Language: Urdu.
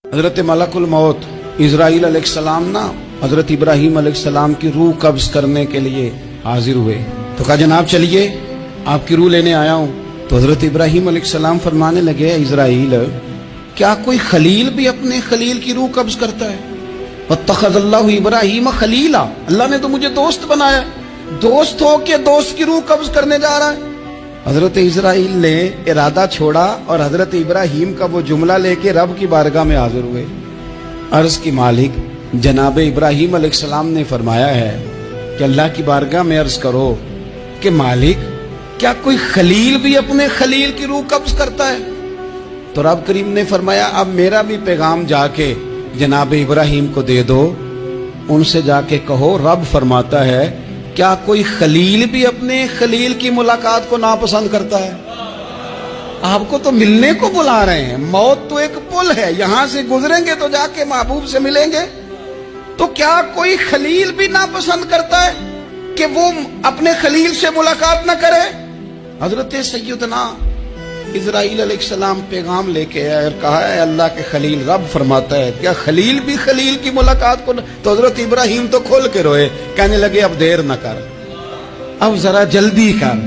حضرت ملکل موت اسرائیل علیہ السلام نا حضرت ابراہیم علیہ السلام کی روح قبض کرنے کے لیے حاضر ہوئے تو کہا جناب چلیے آپ کی روح لینے آیا ہوں. تو حضرت ابراہیم علیہ السلام فرمانے لگے اسرائیل کیا کوئی خلیل بھی اپنے خلیل کی روح قبض کرتا ہے؟ واتخذ اللہ ابراہیم خلیلا، اللہ نے تو مجھے دوست بنایا، دوست ہو کے دوست کی روح قبض کرنے جا رہا ہے. حضرت اسرائیل نے ارادہ چھوڑا اور حضرت ابراہیم کا وہ جملہ لے کے رب کی بارگاہ میں حاضر ہوئے. عرض کی مالک جناب ابراہیم علیہ السلام نے فرمایا ہے کہ اللہ کی بارگاہ میں عرض کرو کہ مالک کیا کوئی خلیل بھی اپنے خلیل کی روح قبض کرتا ہے؟ تو رب کریم نے فرمایا اب میرا بھی پیغام جا کے جناب ابراہیم کو دے دو، ان سے جا کے کہو رب فرماتا ہے کیا کوئی خلیل بھی اپنے خلیل کی ملاقات کو ناپسند کرتا ہے؟ آپ کو تو ملنے کو بلا رہے ہیں، موت تو ایک پل ہے، یہاں سے گزریں گے تو جا کے محبوب سے ملیں گے. تو کیا کوئی خلیل بھی ناپسند کرتا ہے کہ وہ اپنے خلیل سے ملاقات نہ کرے؟ حضرت سیدنا اسرائیل علیہ السلام پیغام لے کے آئے اور کہا ہے اللہ کے خلیل رب فرماتا ہے کیا خلیل بھی خلیل کی ملاقات کو تو حضرت ابراہیم تو کھول کے روئے، کہنے لگے اب دیر نہ کر، اب ذرا جلدی کر.